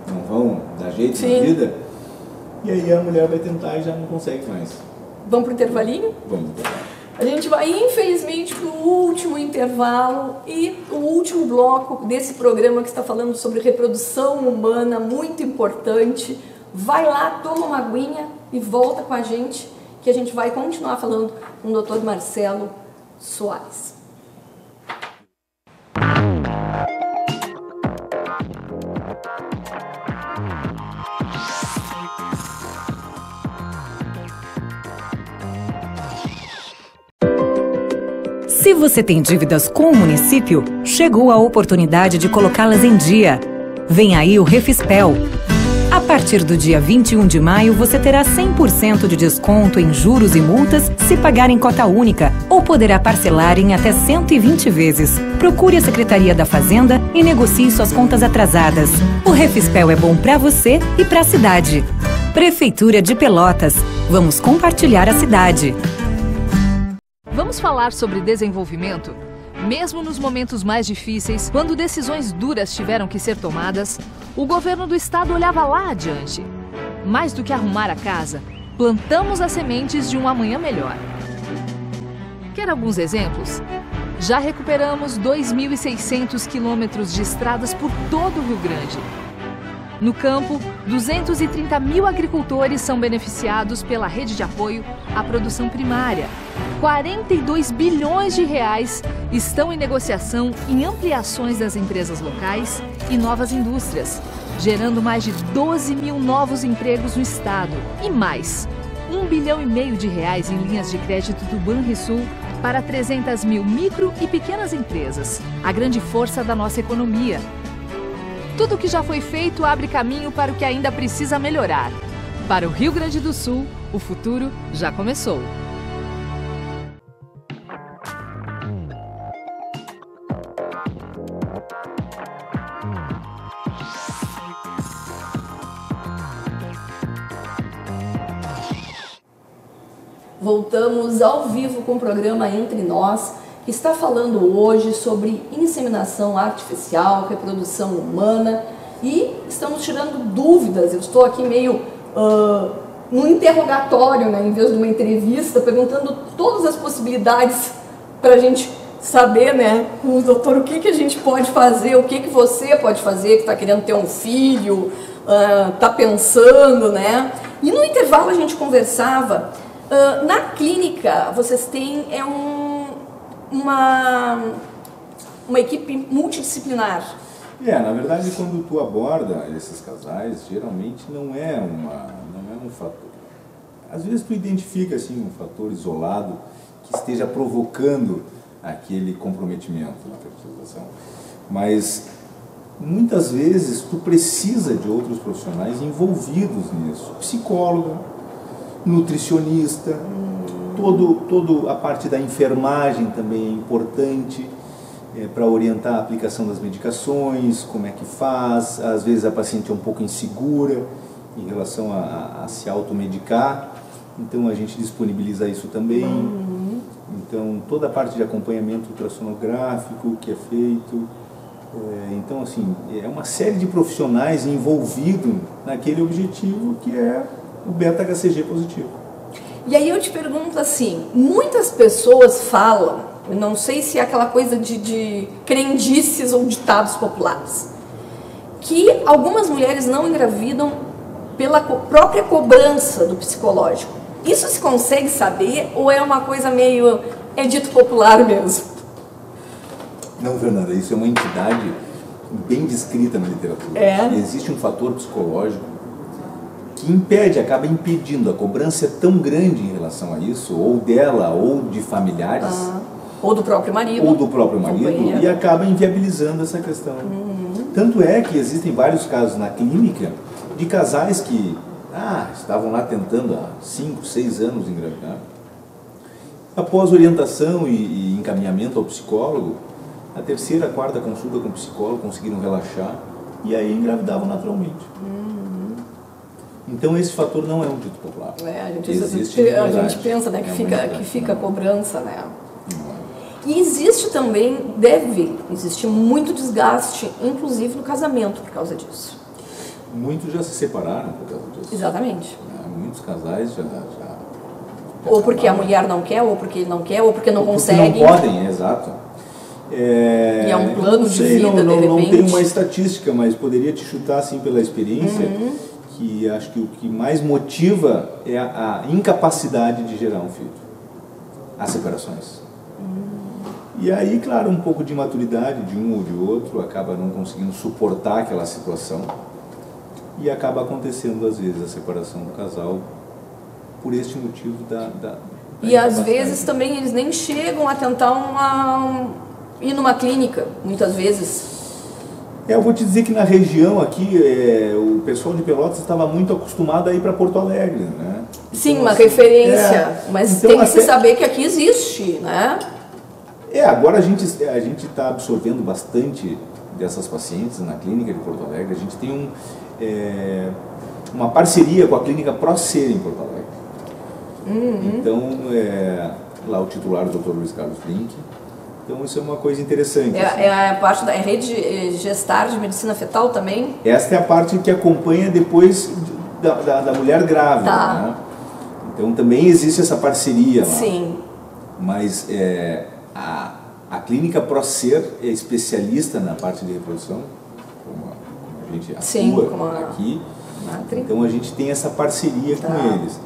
Não vão dar jeito na vida. E aí a mulher vai tentar e já não consegue mais. Vamos para o intervalinho? Vamos para o intervalo. A gente vai, infelizmente, para o último intervalo e o último bloco desse programa que está falando sobre reprodução humana, muito importante. Vai lá, toma uma aguinha e volta com a gente, que a gente vai continuar falando com o Dr. Marcelo Soares. Se você tem dívidas com o município, chegou a oportunidade de colocá-las em dia. Vem aí o Refispel. A partir do dia 21 de maio, você terá 100% de desconto em juros e multas se pagar em cota única ou poderá parcelar em até 120 vezes. Procure a Secretaria da Fazenda e negocie suas contas atrasadas. O Refispel é bom para você e para a cidade. Prefeitura de Pelotas. Vamos compartilhar a cidade. Vamos falar sobre desenvolvimento? Mesmo nos momentos mais difíceis, quando decisões duras tiveram que ser tomadas, o governo do estado olhava lá adiante. Mais do que arrumar a casa, plantamos as sementes de um amanhã melhor. Quer alguns exemplos? Já recuperamos 2.600 quilômetros de estradas por todo o Rio Grande. No campo, 230 mil agricultores são beneficiados pela rede de apoio à produção primária. 42 bilhões de reais estão em negociação em ampliações das empresas locais e novas indústrias. gerando mais de 12 mil novos empregos no estado. E mais, R$1,5 bilhão em linhas de crédito do Banrisul para 300 mil micro e pequenas empresas, a grande força da nossa economia. Tudo o que já foi feito abre caminho para o que ainda precisa melhorar. Para o Rio Grande do Sul, o futuro já começou. Voltamos ao vivo com o programa Entre Nós, que está falando hoje sobre inseminação artificial, reprodução humana, e estamos tirando dúvidas. Eu estou aqui meio num interrogatório, né, em vez de uma entrevista, perguntando todas as possibilidades para a gente saber, né, com o doutor, o que a gente pode fazer, o que você pode fazer, que está querendo ter um filho, está pensando, né? E no intervalo a gente conversava. Na clínica, vocês têm uma equipe multidisciplinar. Na verdade, quando tu aborda esses casais, geralmente não é um fator. Às vezes tu identifica assim, um fator isolado que esteja provocando aquele comprometimento na fertilização. Mas muitas vezes tu precisa de outros profissionais envolvidos nisso. Psicólogo, nutricionista, toda a parte da enfermagem também é importante para orientar a aplicação das medicações, como é que faz. Às vezes a paciente é um pouco insegura em relação a se automedicar, então a gente disponibiliza isso também. Então toda a parte de acompanhamento ultrassonográfico que é feito. Então assim, é uma série de profissionais envolvidos naquele objetivo que é o beta-HCG positivo. E aí eu te pergunto assim, muitas pessoas falam, eu não sei se é aquela coisa de crendices ou ditados populares, que algumas mulheres não engravidam pela própria cobrança do psicológico. Isso se consegue saber ou é uma coisa meio, é dito popular mesmo? Não, Fernanda, isso é uma entidade bem descrita na literatura. Existe um fator psicológico que impede, acaba impedindo. A cobrança é tão grande em relação a isso, ou dela, ou de familiares. Ou do próprio marido. E acaba inviabilizando essa questão. Tanto é que existem vários casos na clínica de casais que estavam lá tentando há 5, 6 anos engravidar. Após orientação e encaminhamento ao psicólogo, a 3ª, 4ª consulta com o psicólogo conseguiram relaxar e aí engravidavam naturalmente. Então esse fator não é um dito popular. A gente pensa, né, que fica a cobrança, né? E existe também, deve existir muito desgaste, inclusive no casamento, por causa disso. Muitos já se separaram por causa disso. Exatamente. Muitos casais já ou porque a mulher não quer, ou porque ele não quer, ou porque não consegue. Não podem, exato. E é um plano de vida, de repente. Não tenho uma estatística, mas poderia te chutar assim pela experiência, que acho que o que mais motiva é a incapacidade de gerar um filho. As separações. E aí, claro, um pouco de imaturidade de um ou de outro, acaba não conseguindo suportar aquela situação e acaba acontecendo, às vezes, a separação do casal por este motivo e às vezes também eles nem chegam a tentar ir numa clínica, muitas vezes. Eu vou te dizer que na região aqui, o pessoal de Pelotas estava muito acostumado a ir para Porto Alegre, né? Sim, então, uma assim, referência, mas então, tem que se saber que aqui existe, né? Agora a gente está absorvendo bastante dessas pacientes na clínica de Porto Alegre. A gente tem uma parceria com a clínica ProSer em Porto Alegre. Então, lá o titular, o Dr. Luiz Carlos Brink. Então isso é uma coisa interessante. A parte da rede gestar de medicina fetal também? Esta é a parte que acompanha depois da mulher grávida. Né? Então também existe essa parceria lá. Sim. Mas a clínica ProSer é especialista na parte de reprodução, como a gente atua aqui. Então a gente tem essa parceria com eles.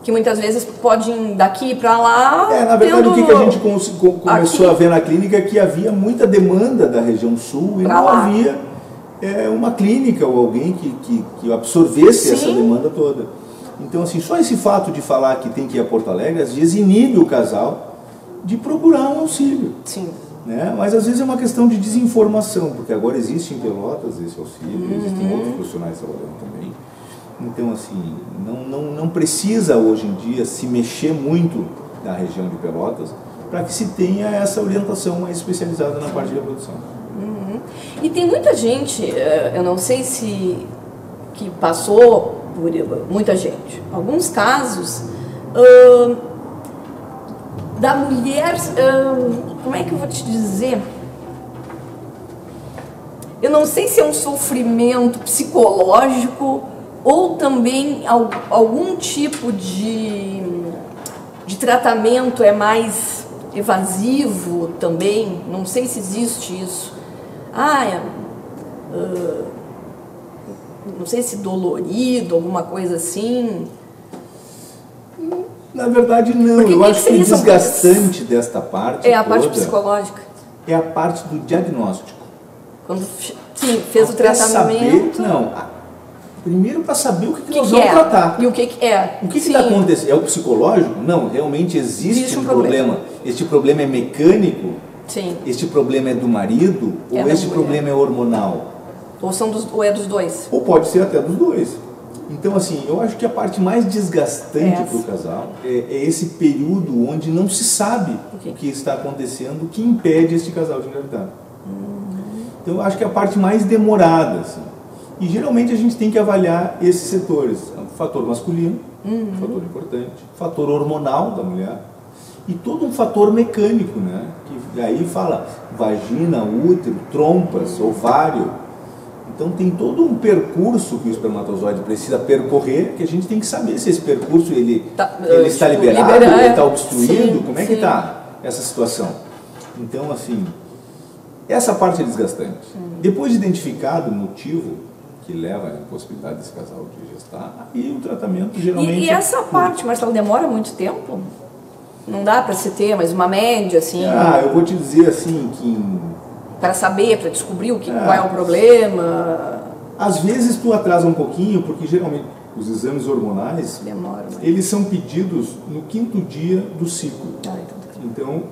que muitas vezes pode ir daqui para lá. Na verdade, o que a gente começou a ver na clínica é que havia muita demanda da região sul e não havia uma clínica ou alguém que absorvesse essa demanda toda. Então, assim, só esse fato de falar que tem que ir a Porto Alegre, às vezes inibe o casal de procurar um auxílio. Sim. Né? Mas às vezes é uma questão de desinformação, porque agora existe em Pelotas esse auxílio, existem outros profissionais trabalhando também. Então, assim, não precisa hoje em dia se mexer muito na região de Pelotas para que se tenha essa orientação mais especializada na parte de reprodução. E tem muita gente, eu não sei se que passou por muita gente, alguns casos da mulher, como é que eu vou te dizer? Eu não sei se é um sofrimento psicológico ou também algum tipo de tratamento é mais evasivo também, não sei se existe isso. Não sei se dolorido, alguma coisa assim. Na verdade, não. Eu acho que o desgastante desta parte a parte psicológica. É a parte do diagnóstico. Quando fez o tratamento... Primeiro para saber o que nós vamos tratar. E o que é. O que está acontecendo? É o psicológico? Não, realmente existe um problema. Este problema é mecânico? Sim. Este problema é do marido? Ou este problema é hormonal? Ou é dos dois? Ou pode ser até dos dois. Então, assim, eu acho que a parte mais desgastante para o casal é esse período onde não se sabe o que está acontecendo, que impede este casal de engravidar. Então, eu acho que é a parte mais demorada, assim. E geralmente a gente tem que avaliar esses setores. O fator masculino, um fator importante, fator hormonal da mulher e todo um fator mecânico, né? Que aí fala vagina, útero, trompas, ovário. Então tem todo um percurso que o espermatozoide precisa percorrer, que a gente tem que saber se esse percurso ele está liberado, ele está obstruído, como é que está essa situação. Então, assim, essa parte é desgastante. Depois de identificado o motivo que leva à impossibilidade desse casal de gestar, e o tratamento geralmente... E essa parte, Marcelo, demora muito tempo? Não dá para se ter mais uma média, assim? Eu vou te dizer assim que... Para saber, para descobrir qual é o problema? Às vezes tu atrasa um pouquinho, porque geralmente os exames hormonais, eles são pedidos no 5º dia do ciclo. Então,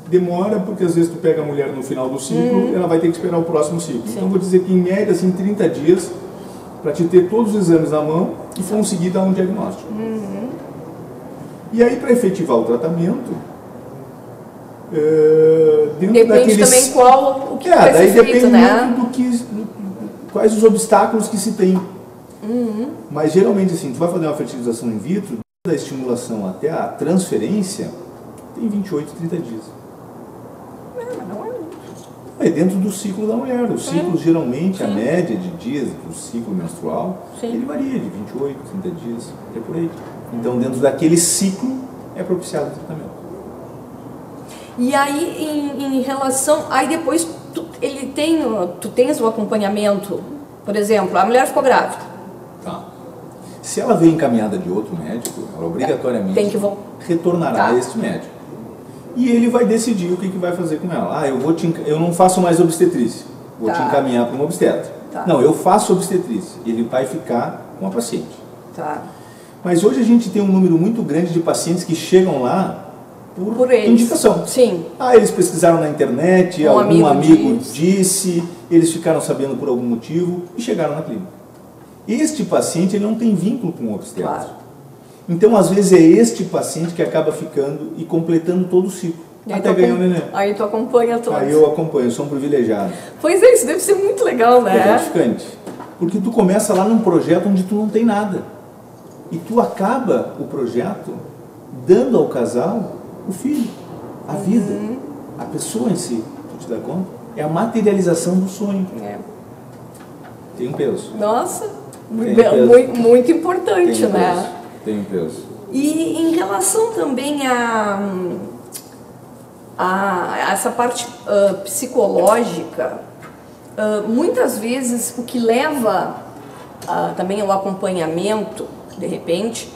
demora porque às vezes tu pega a mulher no final do ciclo, ela vai ter que esperar o próximo ciclo. Sim. Então, vou dizer que em média, assim, 30 dias para te ter todos os exames na mão e conseguir dar um diagnóstico. E aí, para efetivar o tratamento, depende também o que vai ser feito, depende né? muito quais os obstáculos que se tem. Mas geralmente, assim, tu vai fazer uma fertilização in vitro, da estimulação até a transferência, tem 28, 30 dias. É dentro do ciclo da mulher. O ciclo, geralmente, a média de dias do ciclo menstrual, ele varia de 28, 30 dias, é por aí. Então, dentro daquele ciclo, é propiciado o tratamento. E aí, em relação... Aí depois, tu tens o acompanhamento, por exemplo, a mulher ficou grávida. Se ela vem encaminhada de outro médico, ela obrigatoriamente retornará a este médico. E ele vai decidir o que vai fazer com ela. Eu não faço mais obstetrícia, vou te encaminhar para um obstetra. Não, eu faço obstetrícia, ele vai ficar com a paciente. Mas hoje a gente tem um número muito grande de pacientes que chegam lá por indicação. Sim. Eles pesquisaram na internet, algum amigo disse, eles ficaram sabendo por algum motivo e chegaram na clínica. Este paciente ele não tem vínculo com o obstetra. Então, às vezes, é este paciente que acaba ficando e completando todo o ciclo, até ganhar o neném. Aí tu acompanha todos. Aí eu acompanho, eu sou um privilegiado. Pois é, isso deve ser muito legal, né? É gratificante. Porque tu começa lá num projeto onde tu não tem nada. E tu acaba o projeto dando ao casal o filho, a vida, a pessoa em si. Tu te dá conta? É a materialização do sonho. Tem um peso. Nossa, muito importante, né? Tem um peso. E em relação também a essa parte psicológica, muitas vezes o que leva também ao acompanhamento, de repente,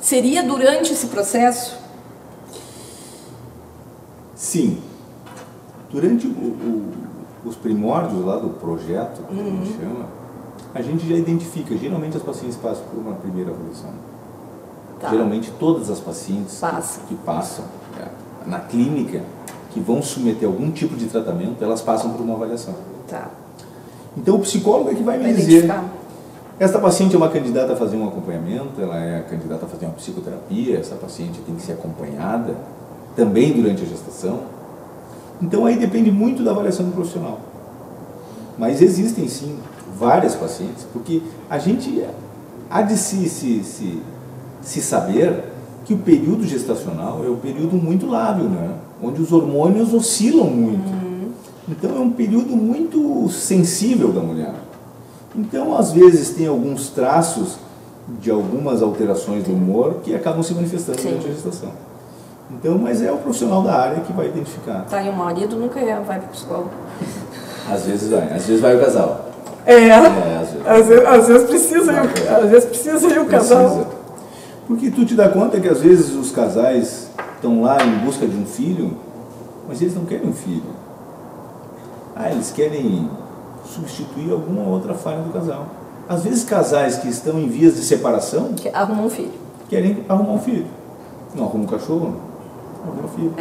seria durante esse processo? Sim. Durante os primórdios lá do projeto, que a gente chama, a gente já identifica, geralmente as pacientes passam por uma primeira avaliação. Tá. Geralmente todas as pacientes que passam na clínica, que vão submeter algum tipo de tratamento, elas passam por uma avaliação. Tá. Então o psicólogo é que vai me dizer, esta paciente é uma candidata a fazer um acompanhamento, ela é candidata a fazer uma psicoterapia, essa paciente tem que ser acompanhada também durante a gestação. Então aí depende muito da avaliação do profissional. Mas existem sim várias pacientes, porque a gente há de se saber que o período gestacional é um período muito lábil, né? Onde os hormônios oscilam muito. Então é um período muito sensível da mulher. Então às vezes tem alguns traços de algumas alterações do humor que acabam se manifestando durante a gestação. Então, mas é o profissional da área que vai identificar. Tá, e o marido nunca vai para o psicólogo. Às vezes vai o casal. Às vezes precisa ir o casal. Porque tu te dá conta que às vezes os casais estão lá em busca de um filho, mas eles não querem um filho. Eles querem substituir alguma outra falha do casal. Às vezes casais que estão em vias de separação arrumam um filho. Querem arrumar um filho. Não arruma um cachorro, arruma um filho.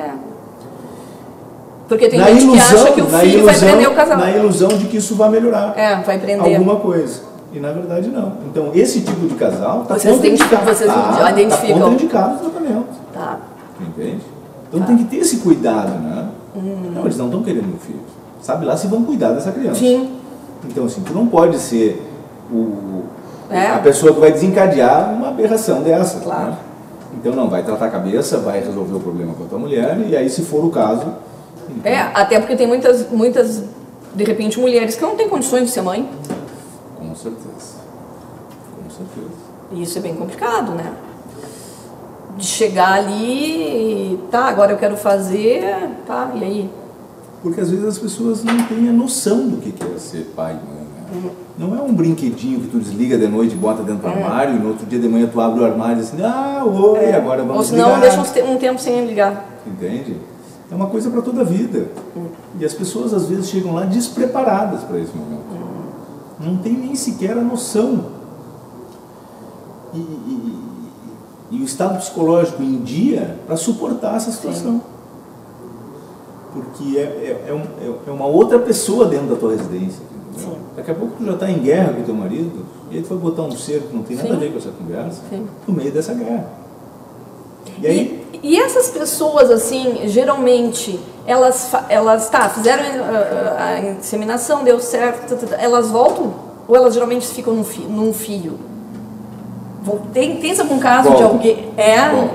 Porque tem gente que acha que o filho vai prender o casal. Na ilusão de que isso vai melhorar vai prender alguma coisa. E na verdade não. Então esse tipo de casal está contraindicado. Vocês já identificam. Está contraindicado o tratamento. Tá. Entende? Então tem que ter esse cuidado, né? Não, eles não estão querendo um filho. Sabe lá se vão cuidar dessa criança. Sim. Então assim, tu não pode ser a pessoa que vai desencadear uma aberração dessa. Claro. Né? Então não, vai tratar a cabeça, vai resolver o problema com a tua mulher, e aí se for o caso... Então... até porque tem muitas, de repente, mulheres que não têm condições de ser mãe. Com certeza. Com certeza. E isso é bem complicado, né? De chegar ali e, agora eu quero fazer, e aí? Porque às vezes as pessoas não têm a noção do que é ser pai, né? Não é um brinquedinho que tu desliga de noite e bota dentro do armário, e no outro dia de manhã tu abre o armário e assim, agora vamos ligar. Ou senão deixa um tempo sem ligar. Entende? É uma coisa para toda a vida. E as pessoas às vezes chegam lá despreparadas para esse momento. Não tem nem sequer a noção. E o estado psicológico em dia para suportar essa situação. Sim. Porque é uma outra pessoa dentro da tua residência. Daqui a pouco tu já está em guerra com teu marido, e aí tu vai botar um ser que não tem nada a ver com essa conversa, no meio dessa guerra. E essas pessoas, assim, geralmente, elas fizeram a inseminação, deu certo, elas voltam, ou elas geralmente ficam num filho? Tem algum caso de alguém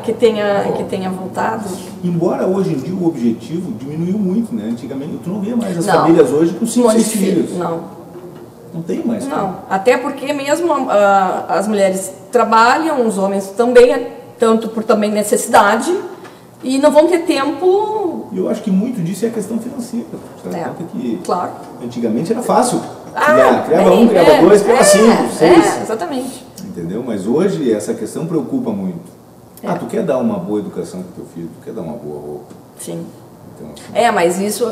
que tenha voltado? Embora hoje em dia o objetivo diminuiu muito, né? Antigamente tu não vê mais as famílias hoje com 5, 6 filhos. Não tem mais. Não, até porque mesmo as mulheres trabalham, os homens também, tanto por também necessidade, e não vão ter tempo. Eu acho que muito disso é a questão financeira. Que claro. Antigamente era fácil. Criava um, criava dois, criava 5, 6. Exatamente. Entendeu? Mas hoje essa questão preocupa muito. Tu quer dar uma boa educação para o teu filho, tu quer dar uma boa roupa. Sim. Então, mas isso,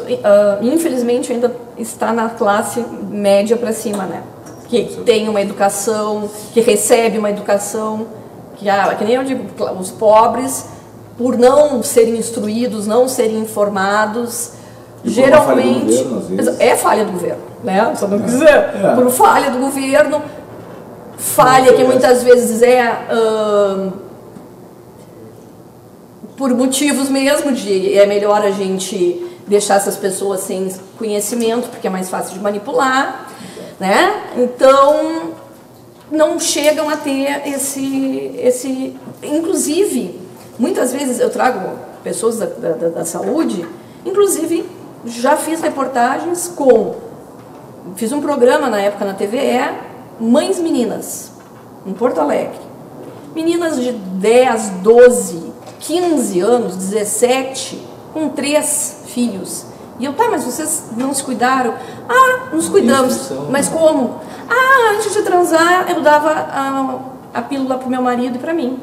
infelizmente, ainda está na classe média para cima, né? Que tem uma educação, que recebe uma educação, que nem eu digo, os pobres, por não serem instruídos, não serem informados, geralmente... Falha do governo, às vezes. É falha do governo, né? Só não quiser. Por falha do governo, falha que muitas vezes por motivos mesmo de é melhor a gente deixar essas pessoas sem conhecimento, porque é mais fácil de manipular, né? Então, não chegam a ter esse... Inclusive, muitas vezes eu trago pessoas da saúde, inclusive já fiz reportagens fiz um programa na época na TVE, Mães Meninas, em Porto Alegre. Meninas de 10, 12, 15 anos, 17, com 3 filhos. E eu, mas vocês não se cuidaram? Nos cuidamos. Mas como? Antes de transar, eu dava a pílula para o meu marido e para mim.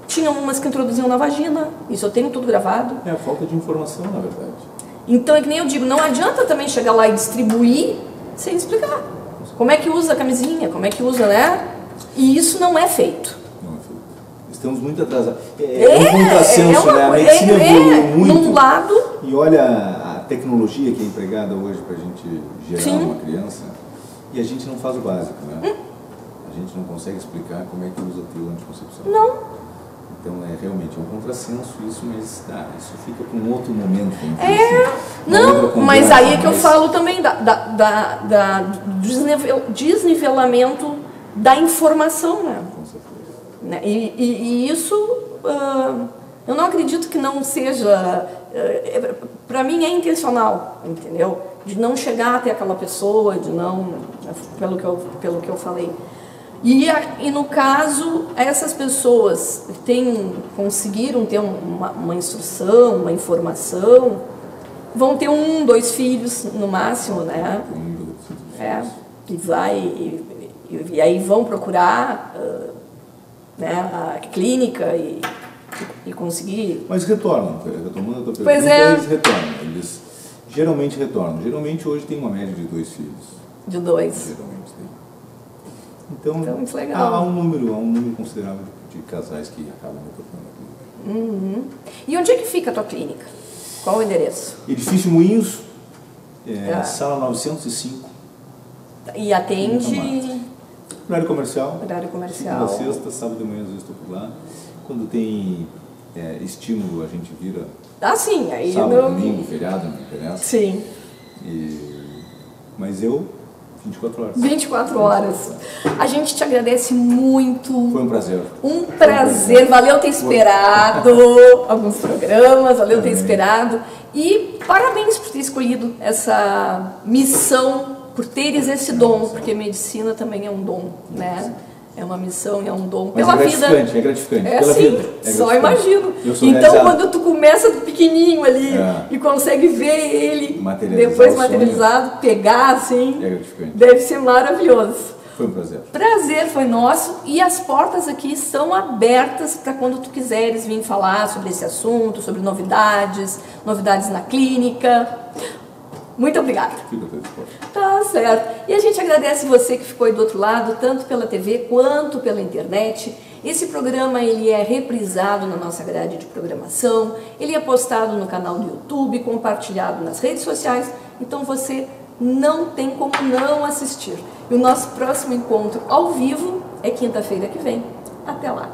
Tinha umas que introduziam na vagina, isso eu tenho tudo gravado. É a falta de informação, na verdade. Então é que nem eu digo, não adianta também chegar lá e distribuir sem explicar. Como é que usa a camisinha, como é que usa, né? E isso não é feito. Não é feito. Estamos muito atrasados. É um contrassenso, né? A medicina evoluiu muito. Num lado... E olha a tecnologia que é empregada hoje para a gente gerar Sim. uma criança, e a gente não faz o básico, né? A gente não consegue explicar como é que usa a pílula anticoncepção. Não. Então é realmente um contrassenso isso, mas isso fica para um outro momento. Não, mas aí é que eu falo também do desnivelamento da informação, né? Com certeza. E isso, eu não acredito que não seja, para mim é intencional, entendeu? De não chegar até aquela pessoa, de não, pelo que eu falei. E no caso, essas pessoas conseguiram ter uma instrução, uma informação, vão ter 1, 2 filhos no máximo, né? E aí vão procurar né, a clínica e conseguir... Mas retornam, retomando a tua pergunta, Pois é. Eles retornam, eles geralmente retornam. Geralmente hoje tem uma média de 2 filhos. De 2. Geralmente tem. Então muito legal. Há um número considerável de casais que acabam retornando aqui. E onde é que fica a tua clínica? Qual o endereço? Edifício Moinhos, sala 905. E atende... Horário comercial. Horário comercial. Segunda a sexta, sábado de manhã às vezes estou por lá. Quando tem estímulo a gente vira. Sim. Aí sábado, domingo, feriado, não interessa. Sim. Mas eu... 24 horas. 24 horas. A gente te agradece muito. Foi um prazer. Um prazer. Valeu ter esperado alguns programas, valeu ter esperado. E parabéns por ter escolhido essa missão, por teres esse dom, porque medicina também é um dom, né? É uma missão, é um dom mas pela vida. É gratificante, pela assim, vida. Só imagino. Então, realizado. quando tu começa do pequenininho ali e consegue ver ele depois materializado, pegar assim, deve ser maravilhoso. Foi um prazer. Prazer foi nosso e as portas aqui estão abertas para quando tu quiseres vir falar sobre esse assunto, sobre novidades na clínica. Muito obrigada. Fica todo disposto. Tá certo. E a gente agradece você que ficou aí do outro lado, tanto pela TV quanto pela internet. Esse programa ele é reprisado na nossa grade de programação, ele é postado no canal do YouTube, compartilhado nas redes sociais, então você não tem como não assistir. E o nosso próximo encontro ao vivo é quinta-feira que vem. Até lá.